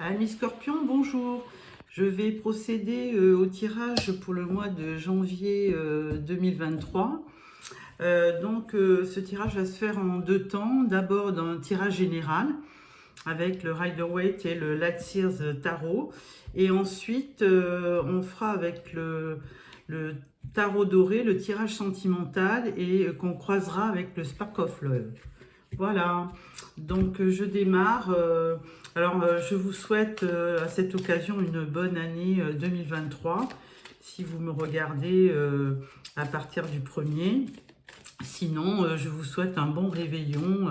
Amis Scorpion, bonjour. Je vais procéder au tirage pour le mois de janvier 2023. Ce tirage va se faire en deux temps. D'abord dans un tirage général avec le Rider-Waite et le Light-Seers Tarot. Et ensuite, on fera avec le tarot doré, le tirage sentimental et qu'on croisera avec le Spark of Love. Voilà, donc je démarre. Je vous souhaite à cette occasion une bonne année 2023, si vous me regardez à partir du 1er. Sinon, je vous souhaite un bon réveillon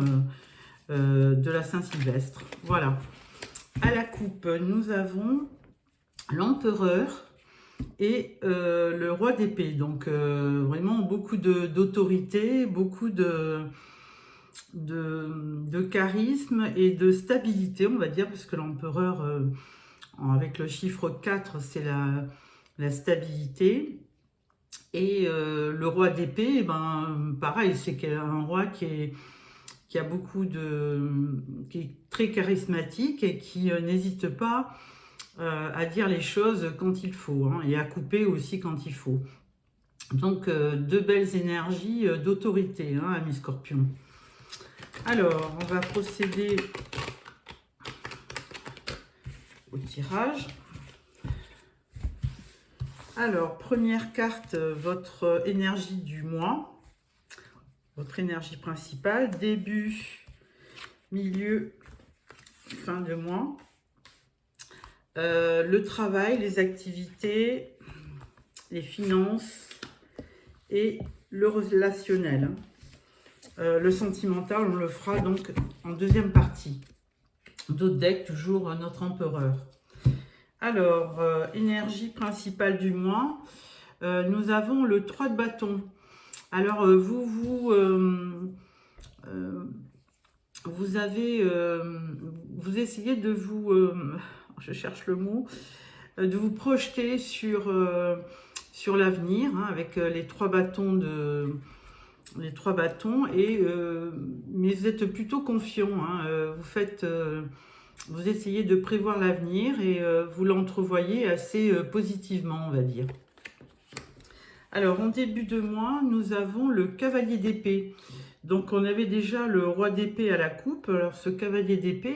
de la Saint-Sylvestre. Voilà. À la coupe, nous avons l'empereur et le roi d'épée. Donc, vraiment beaucoup d'autorité, beaucoup de charisme et de stabilité, on va dire, parce que l'empereur, avec le chiffre 4, c'est la stabilité. Et le roi d'épée, eh ben, pareil, c'est un roi qui a qui est très charismatique et qui n'hésite pas à dire les choses quand il faut, hein, et à couper aussi quand il faut. Donc, deux belles énergies d'autorité, hein, amis Scorpions. Alors, on va procéder au tirage. Alors, première carte, votre énergie du mois, votre énergie principale, début, milieu, fin de mois. Le travail, les activités, les finances et le relationnel. Le sentimental, on le fera donc en deuxième partie. D'autres decks, toujours notre empereur. Alors, énergie principale du mois, nous avons le 3 de bâton. Alors, vous essayez de je cherche le mot, de vous projeter sur l'avenir, hein, avec les trois bâtons mais vous êtes plutôt confiant, hein, vous essayez de prévoir l'avenir et vous l'entrevoyez assez positivement, on va dire. Alors, en début de mois, nous avons le cavalier d'épée. Donc, on avait déjà le roi d'épée à la coupe. Alors, ce cavalier d'épée,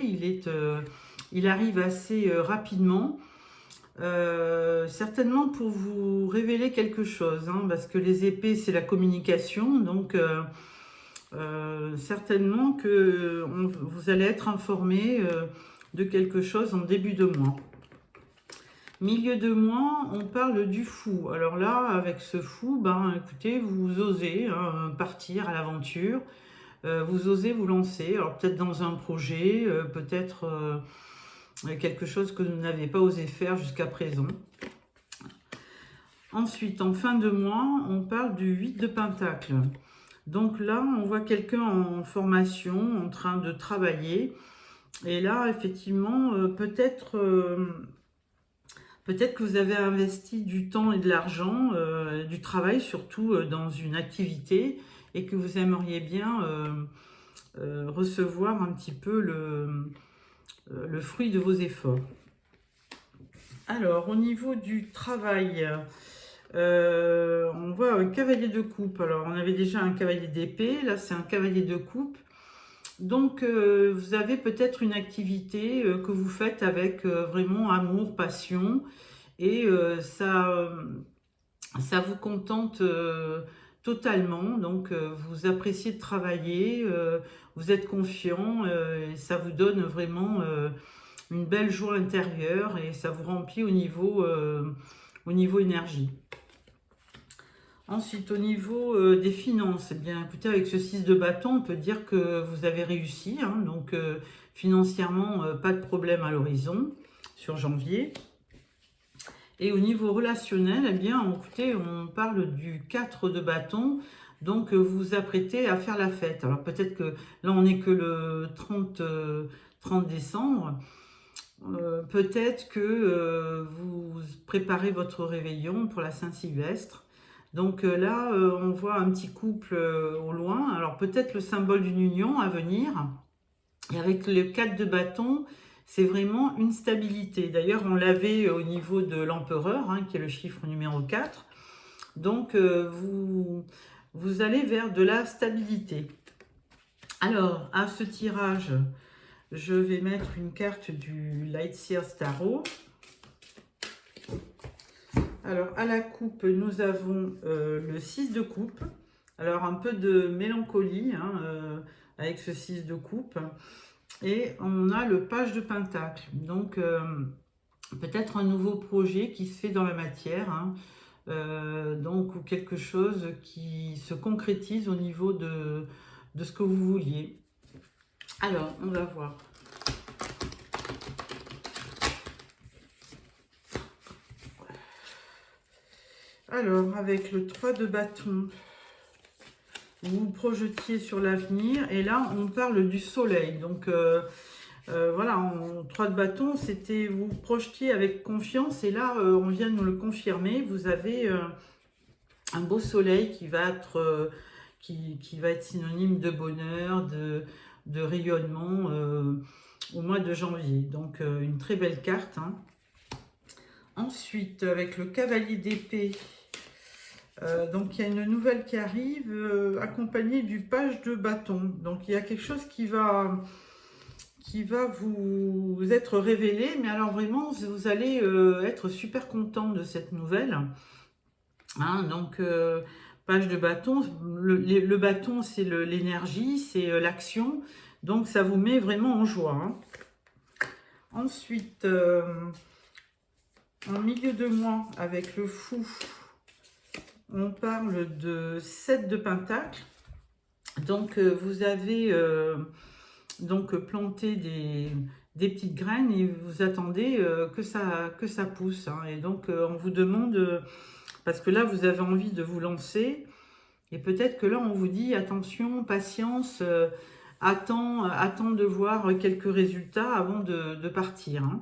il arrive assez rapidement. Certainement pour vous révéler quelque chose, hein, parce que les épées, c'est la communication. Donc, certainement que vous allez être informé de quelque chose en début de mois. Milieu de mois, on parle du fou. Alors là, avec ce fou, écoutez, vous osez, hein, partir à l'aventure, vous osez vous lancer, alors peut-être dans un projet, peut-être quelque chose que vous n'avez pas osé faire jusqu'à présent. Ensuite, en fin de mois, on parle du 8 de Pentacle. Donc là, on voit quelqu'un en formation, en train de travailler. Et là, effectivement, peut-être que vous avez investi du temps et de l'argent, du travail surtout, dans une activité et que vous aimeriez bien recevoir un petit peu le fruit de vos efforts. Alors, au niveau du travail, on voit un cavalier de coupe. Alors, on avait déjà un cavalier d'épée, là c'est un cavalier de coupe. Donc, vous avez peut-être une activité que vous faites avec vraiment amour, passion, et ça vous contente totalement. Donc, vous appréciez de travailler, vous êtes confiant, et ça vous donne vraiment une belle joie intérieure et ça vous remplit au niveau énergie. Ensuite, au niveau des finances, eh bien, écoutez, avec ce 6 de bâton, on peut dire que vous avez réussi, hein, donc financièrement, pas de problème à l'horizon sur janvier. Et au niveau relationnel, eh bien, écoutez, on parle du 4 de bâton, donc vous vous apprêtez à faire la fête. Alors peut-être que là, on n'est que le 30 décembre. Peut-être que vous préparez votre réveillon pour la Saint-Sylvestre. Donc là, on voit un petit couple au loin. Alors peut-être le symbole d'une union à venir. Et avec le 4 de bâton, c'est vraiment une stabilité. D'ailleurs, on l'avait au niveau de l'empereur, hein, qui est le chiffre numéro 4. Donc, vous allez vers de la stabilité. Alors, à ce tirage, je vais mettre une carte du Lightseer Tarot. Alors, à la coupe, nous avons le 6 de coupe. Alors, un peu de mélancolie hein, avec ce 6 de coupe. Et on a le page de pentacle. Donc, peut-être un nouveau projet qui se fait dans la matière. Hein, donc, ou quelque chose qui se concrétise au niveau de ce que vous vouliez. Alors, on va voir. Alors, avec le 3 de bâton, vous vous projetiez sur l'avenir. Et là, on parle du soleil. Donc, voilà, en 3 de bâton, c'était vous projetiez avec confiance. Et là, on vient de nous le confirmer. Vous avez un beau soleil qui va être, qui va être synonyme de bonheur, de rayonnement au mois de janvier. Donc, une très belle carte. Hein. Ensuite, avec le cavalier d'épée, donc il y a une nouvelle qui arrive accompagnée du page de bâton. Donc il y a quelque chose qui va vous être révélé, mais alors vraiment vous allez être super content de cette nouvelle. Hein, donc page de bâton, le bâton c'est l'énergie, c'est l'action, donc ça vous met vraiment en joie. Hein. Ensuite, en milieu de mois avec le fou, on parle de 7 de pentacle. Donc, vous avez donc planté des petites graines et vous attendez que ça pousse. Hein. Et donc, on vous demande, parce que là, vous avez envie de vous lancer. Et peut-être que là, on vous dit, attention, patience, attends de voir quelques résultats avant de partir. Hein.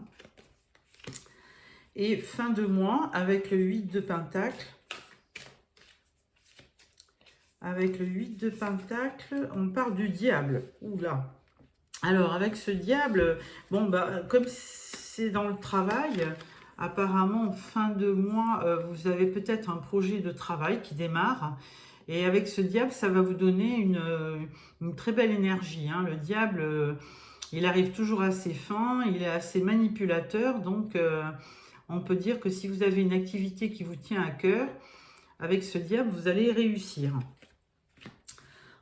Et fin de mois, avec le 8 de pentacle. Avec le 8 de pentacle, on parle du diable. Oula. Alors, avec ce diable, bon, bah, comme c'est dans le travail, apparemment, fin de mois, vous avez peut-être un projet de travail qui démarre. Et avec ce diable, ça va vous donner une très belle énergie. Hein. Le diable, il arrive toujours à ses fins, il est assez manipulateur. Donc, on peut dire que si vous avez une activité qui vous tient à cœur, avec ce diable, vous allez réussir.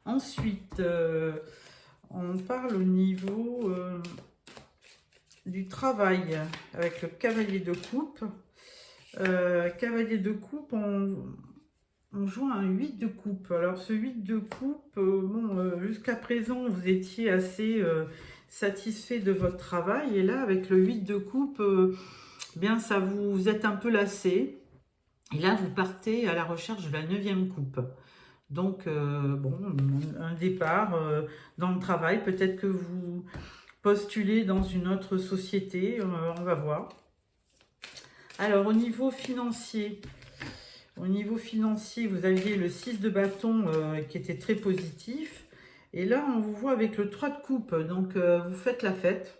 Ensuite, on parle au niveau du travail avec le cavalier de coupe. Cavalier de coupe, on joue un 8 de coupe. Alors ce 8 de coupe, bon, jusqu'à présent, vous étiez assez satisfait de votre travail. Et là, avec le 8 de coupe, bien, ça vous êtes un peu lassé. Et là, vous partez à la recherche de la 9e coupe. Donc, bon, un départ dans le travail. Peut-être que vous postulez dans une autre société. On va voir. Alors, au niveau financier, vous aviez le 6 de bâton qui était très positif. Et là, on vous voit avec le 3 de coupe. Donc, vous faites la fête.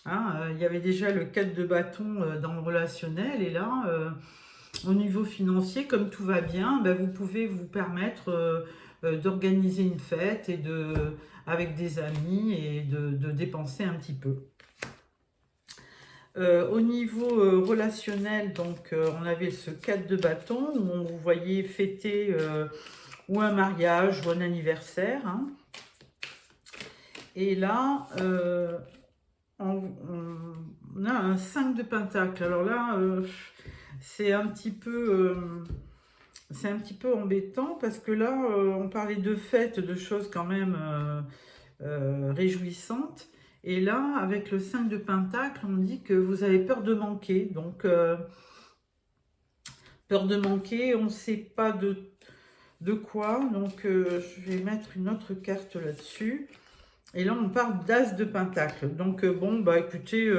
Hein, il y avait déjà le 4 de bâton dans le relationnel. Et là... au niveau financier, comme tout va bien, ben vous pouvez vous permettre d'organiser une fête et avec des amis et de dépenser un petit peu. Au niveau relationnel, donc on avait ce 4 de bâton où on vous voyait fêter ou un mariage ou un anniversaire. Hein. Et là, on a un 5 de pentacle. Alors là... c'est un petit peu embêtant parce que là, on parlait de fêtes, de choses quand même réjouissantes. Et là, avec le 5 de pentacle, on dit que vous avez peur de manquer. Donc, peur de manquer, on ne sait pas de quoi. Donc, je vais mettre une autre carte là-dessus. Et là, on parle d'As de pentacle. Donc, bon, bah écoutez...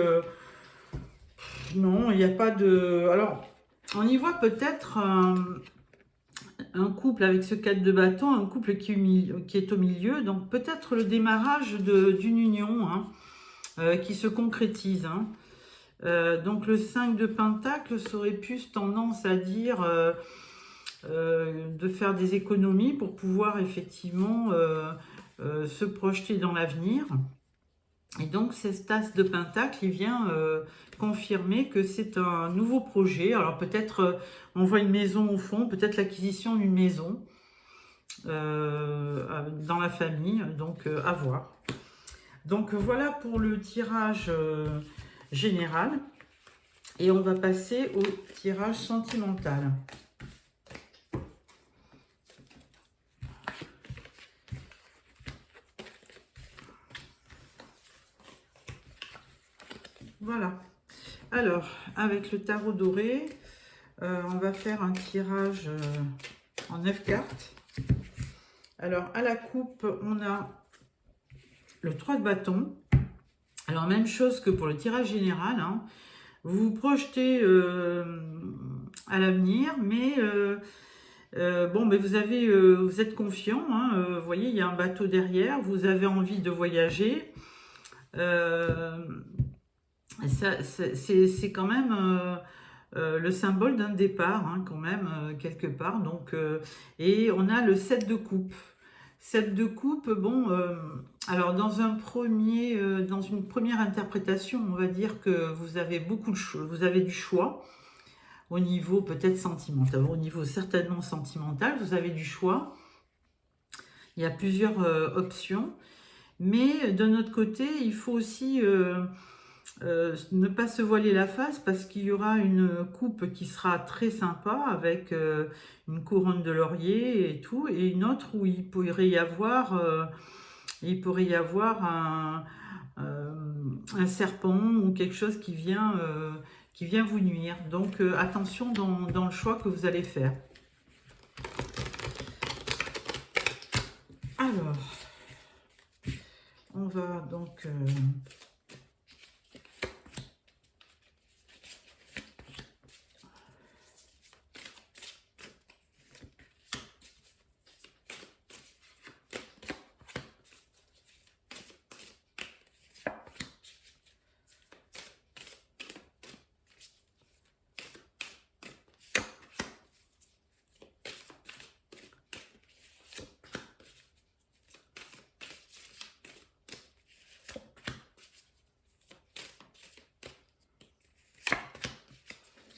non, il n'y a pas de... Alors, on y voit peut-être un couple avec ce 4 de bâton, un couple qui est au milieu. Donc, peut-être le démarrage d'une union. Hein. qui se concrétise, hein. Donc le 5 de Pentacle serait plus tendance à dire de faire des économies pour pouvoir effectivement se projeter dans l'avenir. Et donc cet As de Pentacle, il vient confirmer que c'est un nouveau projet. Alors peut-être on voit une maison au fond, peut-être l'acquisition d'une maison dans la famille, donc à voir. Donc voilà pour le tirage général. Et on va passer au tirage sentimental. Voilà. Alors, avec le tarot doré, on va faire un tirage en 9 cartes. Alors, à la coupe, on a le 3 de bâton. Alors, même chose que pour le tirage général, hein. Vous vous projetez à l'avenir, mais bon, mais vous êtes confiant, hein, vous voyez, il y a un bateau derrière, vous avez envie de voyager. C'est quand même le symbole d'un départ, hein, quand même, quelque part. Donc, et on a le 7 de coupe. 7 de coupe, bon, alors dans une première interprétation, on va dire que vous avez vous avez du choix au niveau peut-être sentimental, au niveau certainement sentimental, vous avez du choix. Il y a plusieurs options, mais d'un autre côté, il faut aussi ne pas se voiler la face parce qu'il y aura une coupe qui sera très sympa avec une couronne de laurier et tout, et une autre où il pourrait y avoir un serpent ou quelque chose qui vient vous nuire. Donc attention dans le choix que vous allez faire. Alors, on va donc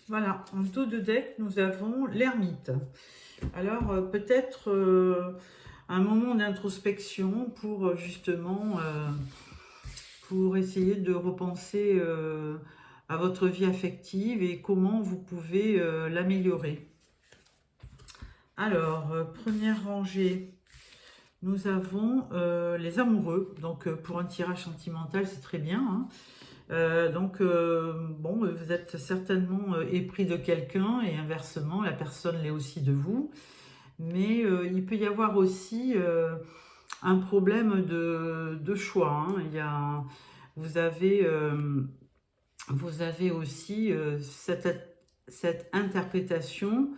voilà, en dos de deck, nous avons l'ermite. Alors, peut-être un moment d'introspection pour justement, pour essayer de repenser à votre vie affective et comment vous pouvez l'améliorer. Alors, première rangée, nous avons les amoureux. Donc, pour un tirage sentimental, c'est très bien, hein. Bon, vous êtes certainement épris de quelqu'un et inversement, la personne l'est aussi de vous. Mais il peut y avoir aussi un problème de choix, hein. Vous avez aussi cette interprétation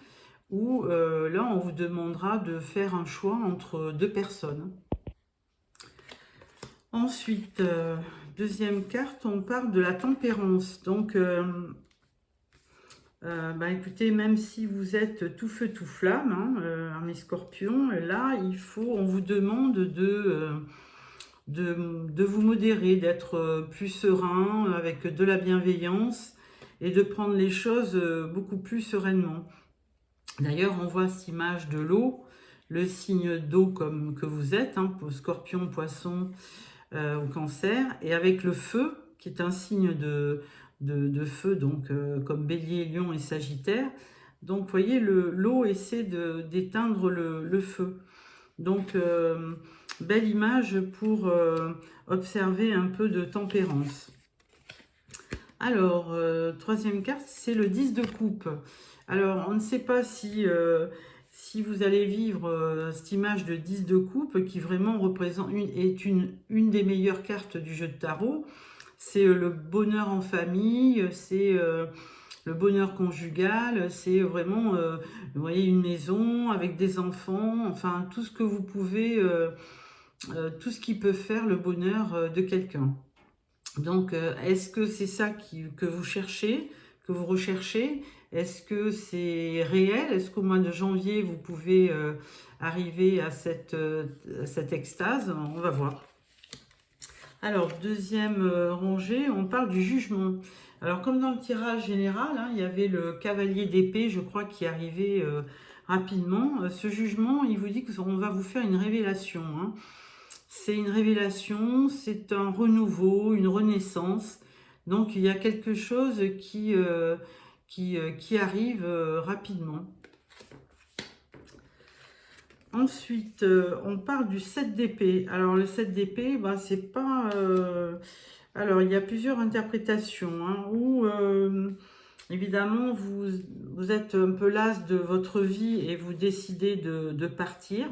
où là, on vous demandera de faire un choix entre deux personnes. Ensuite, deuxième carte, on parle de la tempérance. Donc, écoutez, même si vous êtes tout feu, tout flamme, hein, mes scorpions, là, on vous demande de vous modérer, d'être plus serein, avec de la bienveillance et de prendre les choses beaucoup plus sereinement. D'ailleurs, on voit cette image de l'eau, le signe d'eau comme que vous êtes, hein, pour scorpion, poisson, au cancer, et avec le feu, qui est un signe de feu, donc comme bélier, lion et sagittaire. Donc, vous voyez, l'eau essaie d'éteindre le feu. Donc, belle image pour observer un peu de tempérance. Alors, troisième carte, c'est le 10 de coupe. Alors, on ne sait pas si vous allez vivre cette image de 10 de coupe qui vraiment représente est une des meilleures cartes du jeu de tarot. C'est le bonheur en famille, c'est le bonheur conjugal, c'est vraiment, vous voyez, une maison avec des enfants, enfin tout ce que vous pouvez, tout ce qui peut faire le bonheur de quelqu'un. Donc, est-ce que c'est ça que vous cherchez, que vous recherchez? Est-ce que c'est réel? Est-ce qu'au mois de janvier, vous pouvez arriver à cette extase? On va voir. Alors, deuxième rangée, on parle du jugement. Alors, comme dans le tirage général, hein, il y avait le cavalier d'épée, je crois, qui arrivait rapidement. Ce jugement, il vous dit qu'on va vous faire une révélation. Hein. C'est une révélation, c'est un renouveau, une renaissance. Donc, il y a quelque chose qui arrive rapidement. Ensuite, on parle du 7 d'épée. Alors, le 7 d'épée, bah, c'est pas... Alors, il y a plusieurs interprétations. Hein, où, évidemment, vous êtes un peu las de votre vie et vous décidez de partir.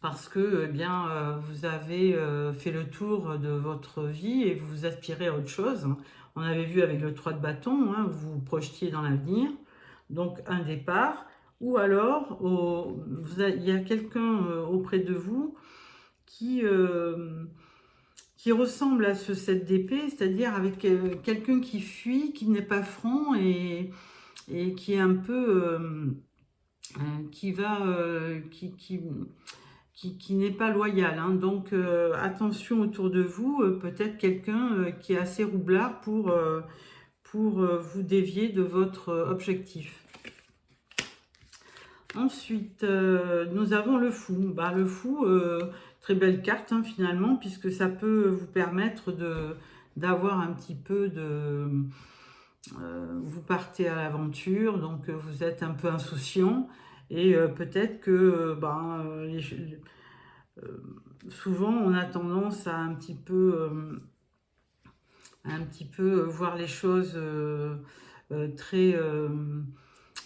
Parce que, eh bien, vous avez fait le tour de votre vie et vous aspirez à autre chose. On avait vu avec le 3 de bâton, hein, vous vous projetiez dans l'avenir. Donc, un départ. Ou alors, il y a quelqu'un auprès de vous qui ressemble à ce 7 d'épée, c'est-à-dire avec quelqu'un qui fuit, qui n'est pas franc et qui est un peu... qui va... qui n'est pas loyal. Hein. Donc, attention autour de vous, peut-être quelqu'un qui est assez roublard pour vous dévier de votre objectif. Ensuite, nous avons le fou. Bah, le fou, très belle carte hein, finalement, puisque ça peut vous permettre d'avoir un petit peu de... vous partez à l'aventure, donc vous êtes un peu insouciant, et peut-être que souvent on a tendance à un petit peu voir les choses très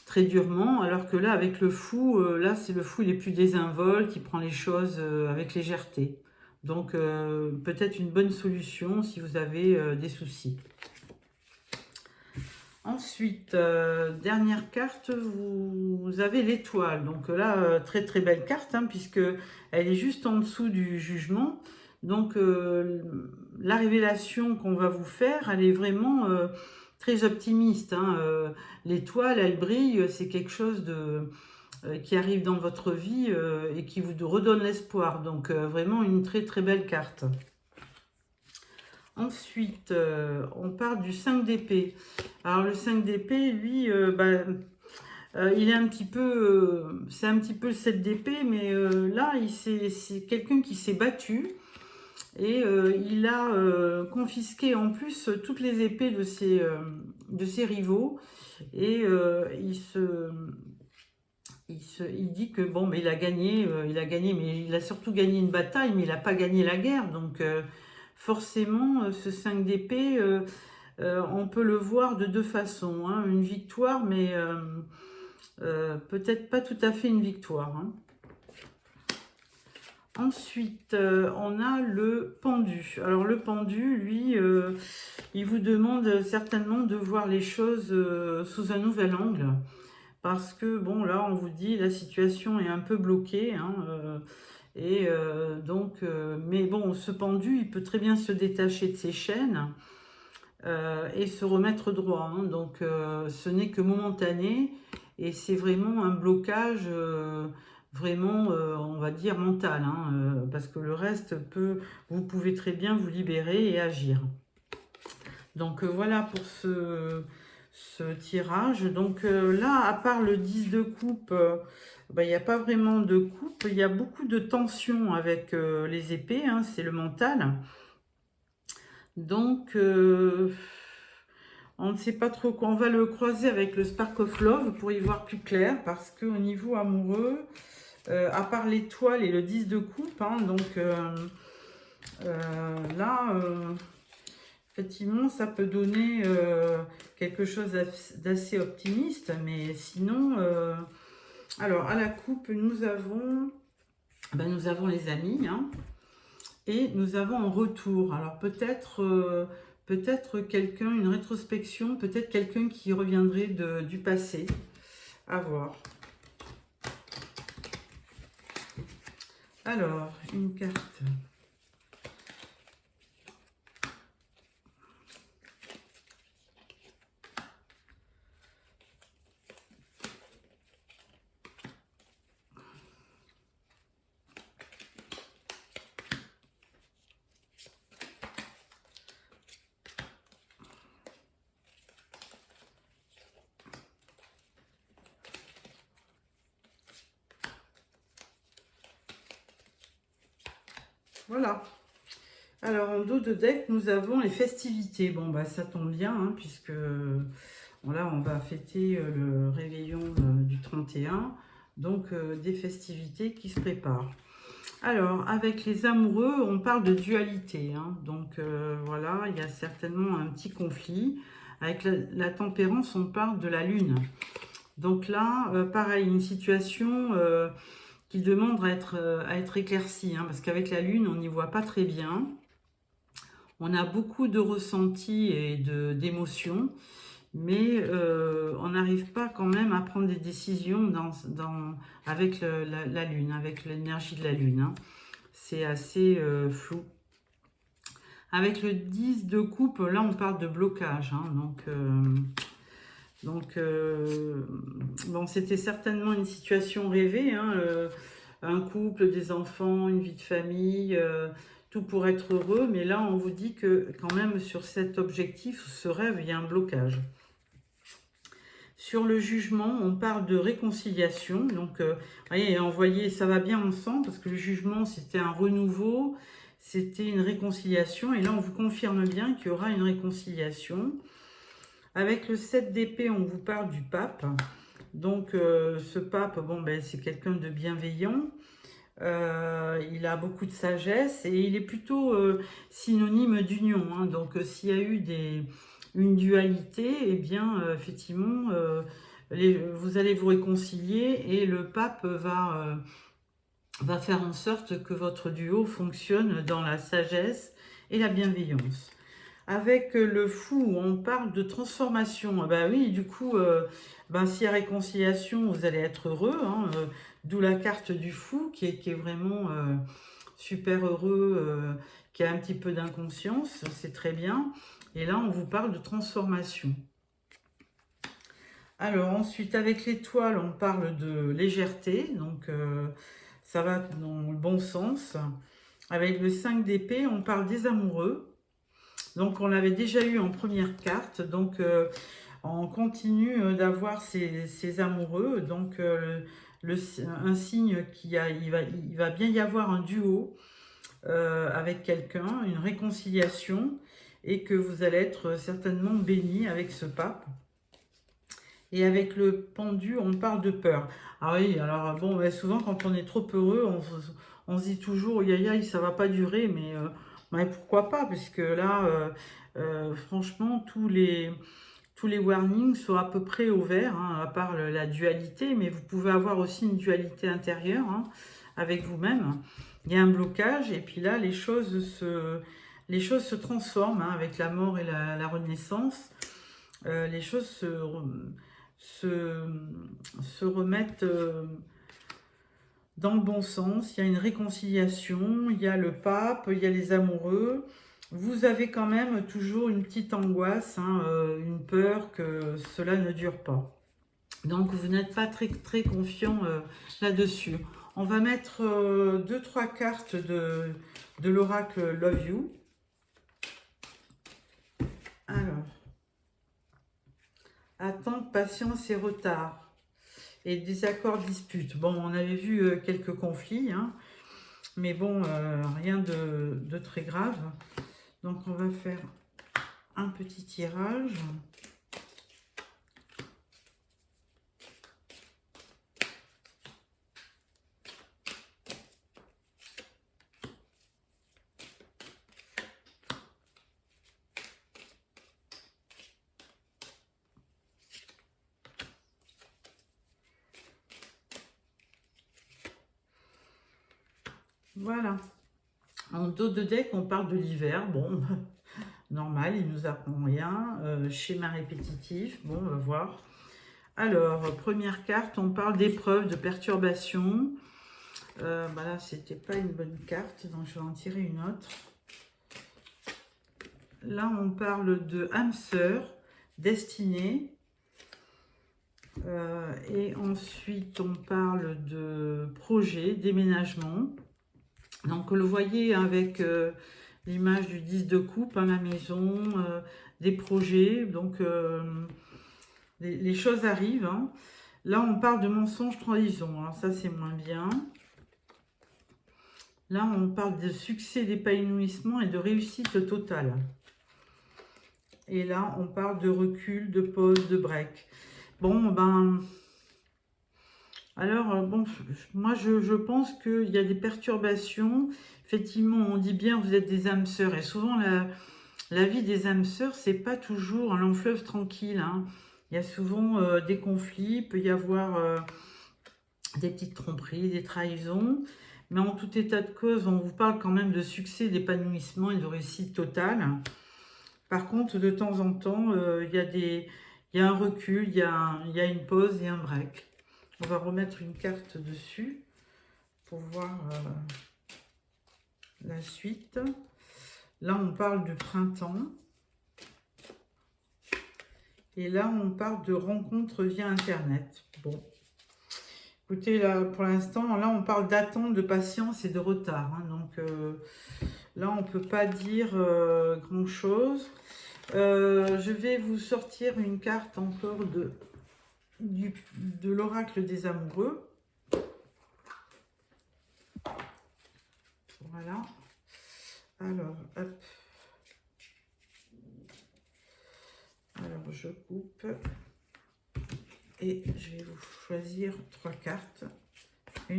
très durement, alors que là, avec le fou, là, c'est le fou, il est plus désinvolte, qui prend les choses avec légèreté. Donc, peut-être une bonne solution si vous avez des soucis. Ensuite, dernière carte, vous avez l'étoile. Donc là, très très belle carte, hein, puisque elle est juste en dessous du jugement. Donc, la révélation qu'on va vous faire, elle est vraiment... très optimiste. Hein. L'étoile, elle brille, c'est quelque chose qui arrive dans votre vie et qui vous redonne l'espoir. Donc, vraiment une très très belle carte. Ensuite, on parle du 5 d'épée. Alors, le 5 d'épée, lui, il est un petit peu... c'est un petit peu le 7 d'épée, mais là, c'est quelqu'un qui s'est battu. Et il a confisqué en plus toutes les épées de ses rivaux. Et il dit que bon, mais il a gagné, mais il a surtout gagné une bataille, mais il n'a pas gagné la guerre. Donc forcément, ce 5 d'épée, on peut le voir de deux façons. Hein. Une victoire, mais peut-être pas tout à fait une victoire. Hein. Ensuite, on a le pendu. Alors, le pendu, lui, il vous demande certainement de voir les choses sous un nouvel angle. Parce que, bon, là, on vous dit, la situation est un peu bloquée. Hein, mais bon, ce pendu, il peut très bien se détacher de ses chaînes et se remettre droit. Hein, donc, ce n'est que momentané. Et c'est vraiment un blocage... vraiment, on va dire, mental, hein, parce que le reste, vous pouvez très bien vous libérer et agir. Donc, voilà pour ce tirage. Donc, là, à part le 10 de coupe, il n'y a pas vraiment de coupe. Il y a beaucoup de tension avec les épées, hein, c'est le mental. Donc, on ne sait pas trop quoi. On va le croiser avec le Spark of Love pour y voir plus clair, parce qu'au niveau amoureux... à part l'étoile et le 10 de coupe, hein, donc là, effectivement, ça peut donner quelque chose d'assez optimiste, mais sinon, alors à la coupe, nous avons les amis, hein, et nous avons un retour. Alors peut-être quelqu'un, une rétrospection, peut-être quelqu'un qui reviendrait du passé, à voir. Alors, une carte. Voilà. Alors, en dos de deck, nous avons les festivités. Bon, bah, ça tombe bien, hein, puisque bon, là, on va fêter le réveillon du 31. Donc, des festivités qui se préparent. Alors, avec les amoureux, on parle de dualité. Hein. Donc, voilà, il y a certainement un petit conflit. Avec la tempérance, on parle de la lune. Donc là, pareil, une situation qui demande à être éclaircie. Hein, parce qu'avec la lune, on n'y voit pas très bien. On a beaucoup de ressentis et d'émotions. Mais on n'arrive pas quand même à prendre des décisions avec la lune, avec l'énergie de la lune. Hein. C'est assez flou. Avec le 10 de coupe, là on parle de blocage. Hein, bon, c'était certainement une situation rêvée. Hein, un couple, des enfants, une vie de famille, tout pour être heureux. Mais là on vous dit que quand même sur cet objectif, ce rêve, il y a un blocage. Sur le jugement, on parle de réconciliation. Donc, voyez, ça va bien ensemble parce que le jugement, c'était un renouveau, c'était une réconciliation. Et là, on vous confirme bien qu'il y aura une réconciliation. Avec le 7 d'épée, on vous parle du pape. Donc, ce pape, bon, ben, c'est quelqu'un de bienveillant. Il a beaucoup de sagesse et il est plutôt synonyme d'union. Hein. Donc, s'il y a eu une dualité, eh bien, effectivement, vous allez vous réconcilier et le pape va faire en sorte que votre duo fonctionne dans la sagesse et la bienveillance. Avec le fou, on parle de transformation. Ben oui, du coup, s'il y a réconciliation, vous allez être heureux. Hein, d'où la carte du fou qui est vraiment super heureux, qui a un petit peu d'inconscience, c'est très bien. Et là, on vous parle de transformation. Alors ensuite, avec l'étoile, on parle de légèreté. Donc, ça va dans le bon sens. Avec le 5 d'épée, on parle des amoureux. Donc, on l'avait déjà eu en première carte. Donc, on continue d'avoir ces amoureux. Donc, un signe il va bien y avoir un duo avec quelqu'un, une réconciliation, et que vous allez être certainement béni avec ce pape. Et avec le pendu, on parle de peur. Ah oui, alors bon, souvent quand on est trop heureux, on se dit toujours, ça va pas durer, mais pourquoi pas, puisque là, franchement, tous les warnings sont à peu près au vert, hein, à part la dualité, mais vous pouvez avoir aussi une dualité intérieure hein, avec vous-même. Il y a un blocage, et puis là, les choses se transforment hein, avec la mort et la renaissance. Les choses se remettent dans le bon sens. Il y a une réconciliation, il y a le pape, il y a les amoureux. Vous avez quand même toujours une petite angoisse, hein, une peur que cela ne dure pas. Donc, vous n'êtes pas très, très confiant là-dessus. On va mettre 2-3 cartes de l'oracle Love You. Alors, attente, patience et retard. Et désaccords, disputes. Bon, on avait vu quelques conflits, hein, mais bon, rien de très grave. Donc, on va faire un petit tirage. Voilà. En dos de deck, on parle de l'hiver. Bon, normal, il ne nous apprend rien. Schéma répétitif. Bon, on va voir. Alors, première carte, on parle d'épreuves, de perturbations. Là, c'était pas une bonne carte, donc je vais en tirer une autre. Là, on parle de âme sœur, destinée. Et ensuite, on parle de projet, déménagement. Donc, le voyez avec l'image du 10 de coupe, hein, la maison, des projets. Donc, les choses arrivent. Hein. Là, on parle de mensonge, trahison. Alors, ça, c'est moins bien. Là, on parle de succès, d'épanouissement et de réussite totale. Et là, on parle de recul, de pause, de break. Bon, ben... Alors, bon, moi, je pense qu'il y a des perturbations. Effectivement, on dit bien, vous êtes des âmes sœurs. Et souvent, la vie des âmes sœurs, c'est pas toujours un long fleuve tranquille, hein. Il y a souvent des conflits, il peut y avoir des petites tromperies, des trahisons. Mais en tout état de cause, on vous parle quand même de succès, d'épanouissement et de réussite totale. Par contre, de temps en temps, il y a un recul, il y a une pause et un break. On va remettre une carte dessus pour voir la suite. Là, on parle du printemps. Et là, on parle de rencontres via Internet. Bon. Écoutez, là, pour l'instant, là, on parle d'attente, de patience et de retard, hein. Donc, là, on ne peut pas dire grand-chose. Je vais vous sortir une carte encore de l'oracle des amoureux. Voilà. Alors, hop. Alors, je coupe. Et je vais vous choisir 3 cartes. 1,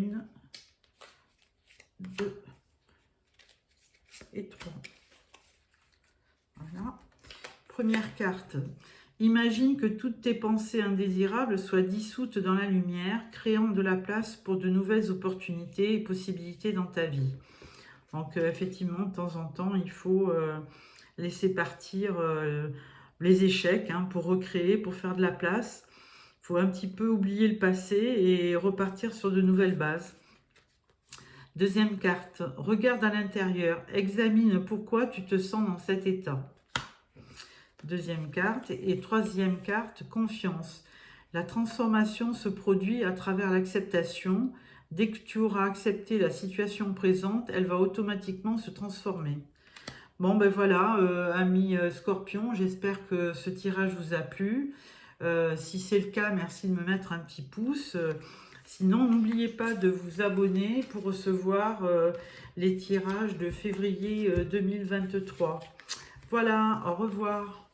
2 et 3. Voilà. Première carte. Imagine que toutes tes pensées indésirables soient dissoutes dans la lumière, créant de la place pour de nouvelles opportunités et possibilités dans ta vie. Donc, effectivement, de temps en temps, il faut laisser partir les échecs, hein, pour recréer, pour faire de la place. Il faut un petit peu oublier le passé et repartir sur de nouvelles bases. Deuxième carte, regarde à l'intérieur, examine pourquoi tu te sens dans cet état. Deuxième carte. Et troisième carte, confiance. La transformation se produit à travers l'acceptation. Dès que tu auras accepté la situation présente, elle va automatiquement se transformer. Bon, ben voilà, amis Scorpion, j'espère que ce tirage vous a plu. Si c'est le cas, merci de me mettre un petit pouce. Sinon, n'oubliez pas de vous abonner pour recevoir les tirages de février 2023. Voilà, au revoir.